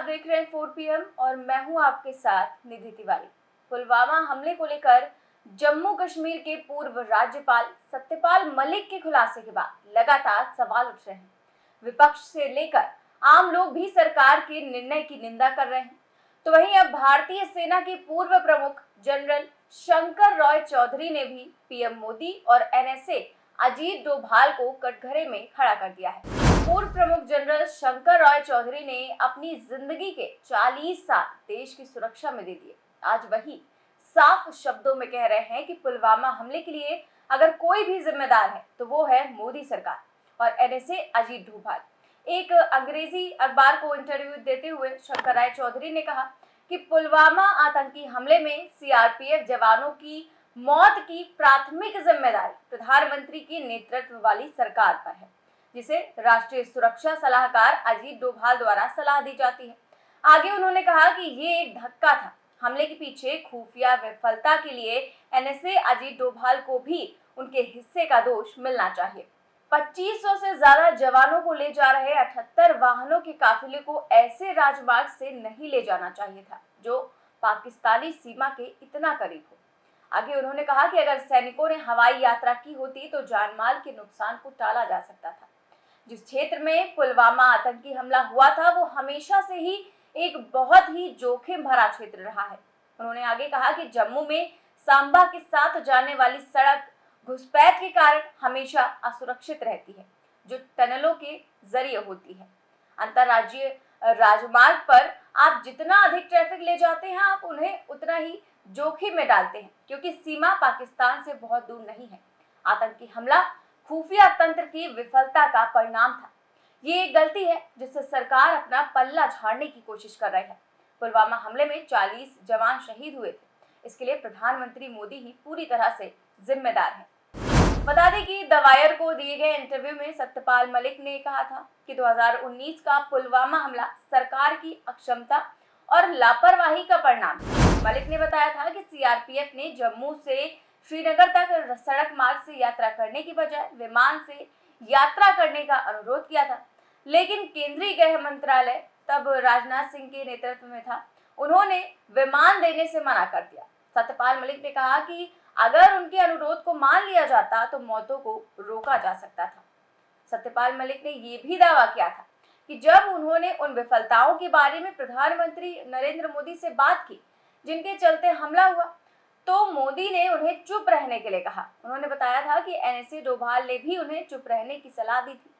देख रहे हैं 4 PM और मैं हूं आपके साथ निधि तिवारी। पुलवामा हमले को लेकर जम्मू कश्मीर के पूर्व राज्यपाल सत्यपाल मलिक के खुलासे के बाद लगातार सवाल उठ रहे हैं। विपक्ष से लेकर आम लोग भी सरकार के निर्णय की निंदा कर रहे हैं। तो वहीं अब भारतीय सेना के पूर्व प्रमुख जनरल शंकर रॉय चौधरी ने भी पीएम मोदी और एनएसए अजीत डोभाल को कटघरे में खड़ा कर दिया है। पूर्व प्रमुख जनरल शंकर रॉय चौधरी ने अपनी जिंदगी के 40 साल देश की सुरक्षा में दे दिए। आज वही साफ शब्दों में कह रहे हैं कि पुलवामा हमले के लिए अगर कोई भी जिम्मेदार है तो वो है मोदी सरकार और एनएसए अजीत डोभाल। एक अंग्रेजी अखबार को इंटरव्यू देते हुए शंकर राय चौधरी ने कहा कि पुलवामा आतंकी हमले में सीआरपीएफ जवानों की मौत की प्राथमिक जिम्मेदारी प्रधानमंत्री की नेतृत्व वाली सरकार पर है, जिसे राष्ट्रीय सुरक्षा सलाहकार अजीत डोभाल द्वारा सलाह दी जाती है। आगे उन्होंने कहा कि ये एक धक्का था। हमले के पीछे खुफिया विफलता के लिए एनएसए अजीत डोभाल को भी उनके हिस्से का दोष मिलना चाहिए। 2500 से ज्यादा जवानों को ले जा रहे 78 वाहनों के काफिले को ऐसे राजमार्ग से नहीं ले जाना चाहिए था जो पाकिस्तानी सीमा के इतना करीब हो। आगे उन्होंने कहा कि अगर सैनिकों ने हवाई यात्रा की होती तो जानमाल के नुकसान को टाला जा सकता था। जिस क्षेत्र में पुलवामा आतंकी हमला हुआ था वो हमेशा से ही एक बहुत ही जोखिम भरा क्षेत्र रहा है। उन्होंने आगे कहा कि जम्मू में सांबा के साथ जाने वाली सड़क घुसपैठ के कारण हमेशा असुरक्षित रहती है, जो टनलों के जरिए होती है। अंतर्राज्यीय राजमार्ग पर आप जितना अधिक ट्रैफिक ले जाते हैं आप उन्हें उतना ही जोखिम में डालते हैं, क्योंकि सीमा पाकिस्तान से बहुत दूर नहीं है। आतंकी हमला खुफिया तंत्र की विफलता का परिणाम था। ये एक गलती है जिससे सरकार अपना पल्ला झाड़ने की कोशिश कर रही है। पुलवामा हमले में 40 जवान शहीद हुए थे। इसके लिए प्रधानमंत्री मोदी ही पूरी तरह से जिम्मेदार हैं। बता दें कि द वायर को दिए गए इंटरव्यू में सत्यपाल मलिक ने कहा था कि 2019 का पुलवामा हमला सरकार की अक्षमता और लापरवाही का परिणाम था। मलिक ने बताया था कि सीआरपीएफ ने जम्मू से श्रीनगर तक सड़क मार्ग से यात्रा करने की बजाय विमान से यात्रा करने का अनुरोध किया था, लेकिन केंद्रीय गृह मंत्रालय तब राजनाथ सिंह के नेतृत्व में था, उन्होंने विमान देने से मना कर दिया। सत्यपाल मलिक ने कहा कि अगर उनके अनुरोध को मान लिया जाता तो मौतों को रोका जा सकता था। सत्यपाल मलिक ने यह भी दावा किया था कि जब उन्होंने उन विफलताओं के बारे में प्रधानमंत्री नरेंद्र मोदी से बात की जिनके चलते हमला हुआ, तो मोदी ने उन्हें चुप रहने के लिए कहा। उन्होंने बताया था कि एनएसए डोभाल ने भी उन्हें चुप रहने की सलाह दी थी।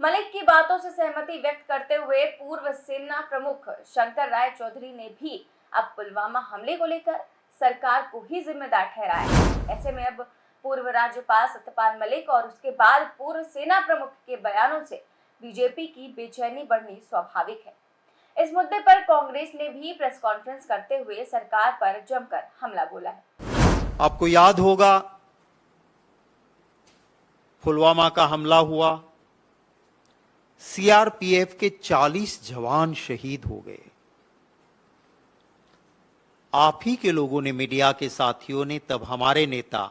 मलिक की बातों से सहमति व्यक्त करते हुए पूर्व सेना प्रमुख शंकर राय चौधरी ने भी अब पुलवामा हमले को लेकर सरकार को ही जिम्मेदार ठहराया। ऐसे में अब पूर्व राज्यपाल सत्यपाल मलिक और उसके बाद पूर्व सेना प्रमुख के बयानों से बीजेपी की बेचैनी बढ़नी स्वाभाविक है। इस मुद्दे पर कांग्रेस ने भी प्रेस कॉन्फ्रेंस करते हुए सरकार पर जमकर हमला बोला है। आपको याद होगा पुलवामा का हमला हुआ, सीआरपीएफ के 40 जवान शहीद हो गए। आप ही के लोगों ने, मीडिया के साथियों ने तब हमारे नेता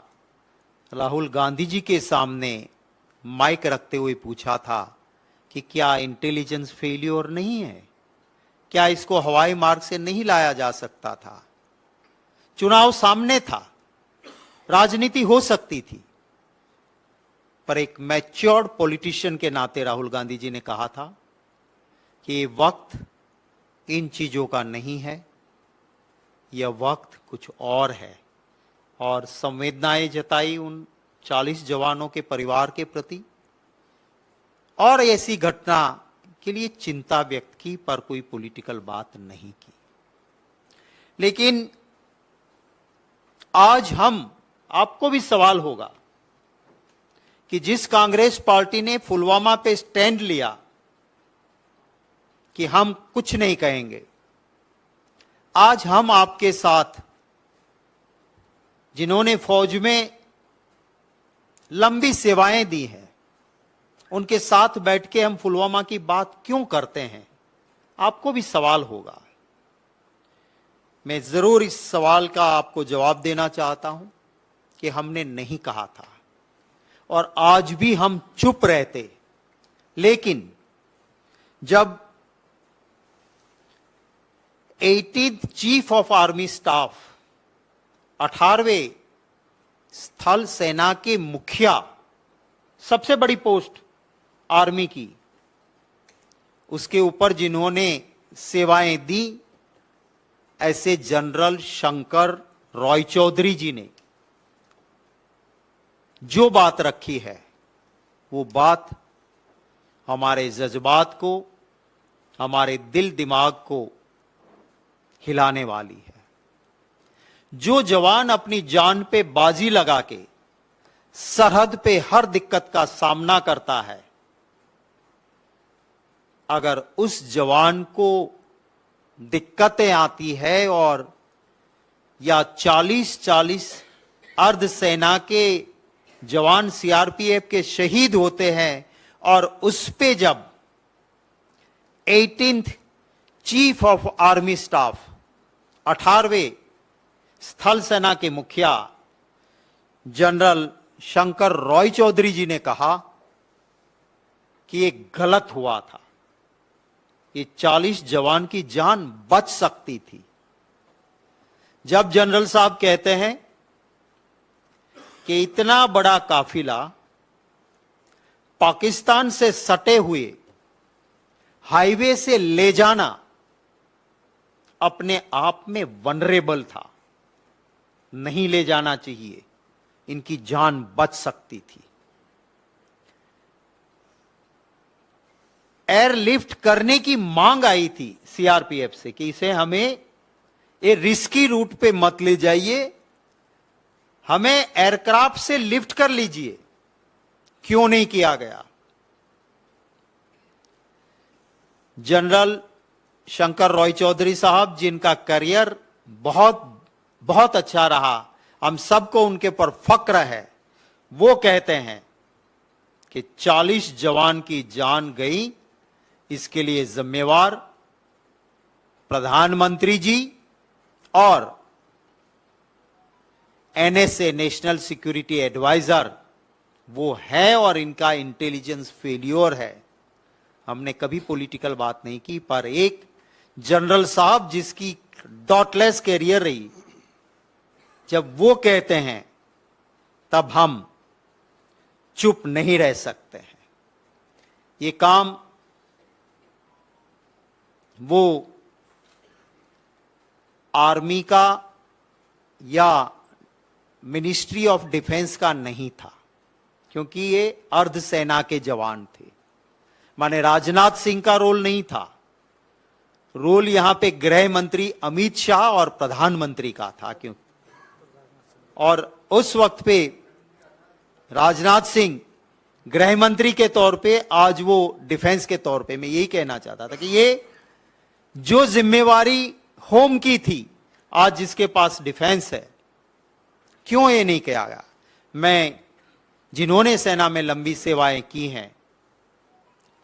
राहुल गांधी जी के सामने माइक रखते हुए पूछा था कि क्या इंटेलिजेंस फेलियर नहीं है, क्या इसको हवाई मार्ग से नहीं लाया जा सकता था। चुनाव सामने था, राजनीति हो सकती थी, पर एक मैच्योर्ड पॉलिटिशियन के नाते राहुल गांधी जी ने कहा था कि ये वक्त इन चीजों का नहीं है, यह वक्त कुछ और है, और संवेदनाएं जताई उन 40 जवानों के परिवार के प्रति और ऐसी घटना के लिए चिंता व्यक्त की, पर कोई पॉलिटिकल बात नहीं की। लेकिन आज आपको भी सवाल होगा कि जिस कांग्रेस पार्टी ने पुलवामा पे स्टैंड लिया कि हम कुछ नहीं कहेंगे, आज हम आपके साथ, जिन्होंने फौज में लंबी सेवाएं दी हैं, उनके साथ बैठ के हम पुलवामा की बात क्यों करते हैं, आपको भी सवाल होगा। मैं जरूर इस सवाल का आपको जवाब देना चाहता हूं कि हमने नहीं कहा था और आज भी हम चुप रहते, लेकिन जब 18th chief of army staff, 18वें स्थल सेना के मुखिया, सबसे बड़ी पोस्ट आर्मी की, उसके ऊपर जिन्होंने सेवाएं दी, ऐसे जनरल शंकर रॉय चौधरी जी ने जो बात रखी है, वो बात हमारे जज्बात को, हमारे दिल दिमाग को हिलाने वाली है। जो जवान अपनी जान पे बाजी लगा के सरहद पे हर दिक्कत का सामना करता है, अगर उस जवान को दिक्कतें आती है और या 40-40 अर्धसेना के जवान सीआरपीएफ के शहीद होते हैं, और उस पे जब 18th chief of army staff, 18वें स्थल सेना के मुखिया जनरल शंकर रॉय चौधरी जी ने कहा कि ये गलत हुआ था, ये 40 जवान की जान बच सकती थी। जब जनरल साहब कहते हैं कि इतना बड़ा काफिला पाकिस्तान से सटे हुए हाईवे से ले जाना अपने आप में वनरेबल था, नहीं ले जाना चाहिए, इनकी जान बच सकती थी। एयरलिफ्ट करने की मांग आई थी सीआरपीएफ से कि इसे हमें ये रिस्की रूट पे मत ले जाइए, हमें एयरक्राफ्ट से लिफ्ट कर लीजिए। क्यों नहीं किया गया? जनरल शंकर रॉय चौधरी साहब, जिनका करियर बहुत बहुत अच्छा रहा, हम सबको उनके पर फक्र है, वो कहते हैं कि 40 जवान की जान गई, इसके लिए जिम्मेवार प्रधानमंत्री जी और एनएसए, नेशनल सिक्योरिटी एडवाइजर, वो है, और इनका इंटेलिजेंस फेल्योर है। हमने कभी पॉलिटिकल बात नहीं की, पर एक जनरल साहब जिसकी डॉटलेस कैरियर रही, जब वो कहते हैं तब हम चुप नहीं रह सकते हैं। ये काम वो आर्मी का या मिनिस्ट्री ऑफ डिफेंस का नहीं था, क्योंकि ये अर्धसेना के जवान थे। माने राजनाथ सिंह का रोल नहीं था, रोल यहां पे गृह मंत्री अमित शाह और प्रधानमंत्री का था। क्यों? और उस वक्त पे राजनाथ सिंह गृह मंत्री के तौर पे, आज वो डिफेंस के तौर पे। मैं यही कहना चाहता था कि ये जो जिम्मेवारी होम की थी, आज जिसके पास डिफेंस है, क्यों ये नहीं किया गया? मैं जिन्होंने सेना में लंबी सेवाएं की हैं,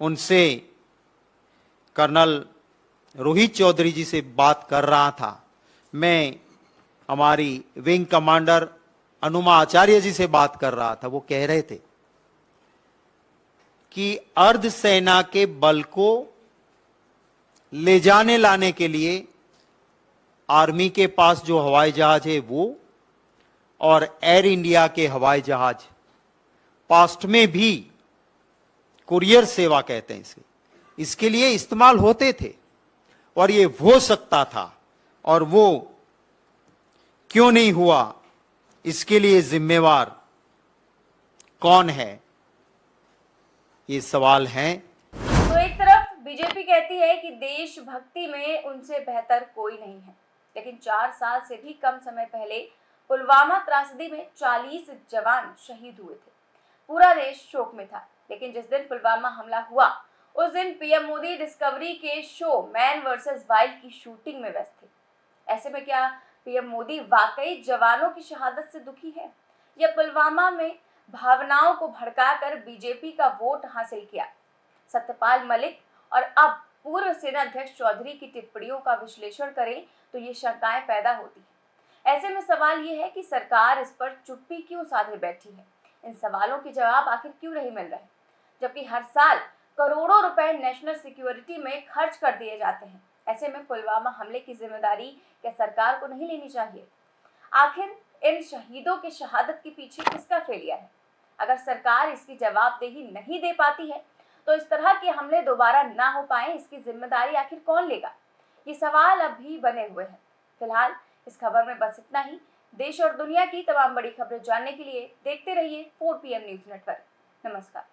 उनसे कर्नल रोहित चौधरी जी से बात कर रहा था। मैं हमारी विंग कमांडर अनुमा आचार्य जी से बात कर रहा था। वो कह रहे थे कि अर्धसेना के बल को ले जाने लाने के लिए आर्मी के पास जो हवाई जहाज है वो, और एयर इंडिया के हवाई जहाज पास्ट में भी कुरियर सेवा कहते हैं इसे, इसके लिए इस्तेमाल होते थे, और ये हो सकता था, और वो क्यों नहीं हुआ, इसके लिए जिम्मेवार कौन है? ये सवाल हैं। तो एक तरफ बीजेपी कहती है कि देशभक्ति में उनसे बेहतर कोई नहीं है, लेकिन 4 साल से भी कम समय पहले पुलवामा त्रासदी में 40 जवान शहीद हुए थे। पूरा देश शोक में था, लेकिन जिस दिन पुलवामा हमला हुआ, उस दिन पीएम मोदी डिस्कवरी के शो मैन वर्सेस वाइल्ड की शूटिंग में व्यस्त थे। ऐसे में क्या पीएम मोदी वाकई जवानों की शहादत से दुखी है, या पुलवामा में भावनाओं को भड़काकर बीजेपी का वोट हासिल किया? सत्यपाल मलिक और अब पूर्व सेना अध्यक्ष चौधरी की टिप्पणियों का विश्लेषण करें तो ये शंकाएं पैदा होती हैं। ऐसे में सवाल ये है कि सरकार इस पर चुप्पी क्यों साधे बैठी है? इन सवालों के जवाब आखिर क्यों नहीं मिल रहे, जबकि हर साल करोड़ों रुपए नेशनल सिक्योरिटी में खर्च कर दिए जाते हैं? ऐसे में पुलवामा हमले की जिम्मेदारी क्या सरकार को नहीं लेनी चाहिए? आखिर इन शहीदों की शहादत के पीछे किसका फेलियर है? अगर सरकार इसकी जवाबदेही नहीं दे पाती है तो इस तरह के हमले दोबारा ना हो पाए, इसकी जिम्मेदारी आखिर कौन लेगा? ये सवाल अब भी बने हुए हैं। फिलहाल इस खबर में बस इतना ही। देश और दुनिया की तमाम बड़ी खबरें जानने के लिए देखते रहिए 4 PM न्यूज नेटवर्क। नमस्कार।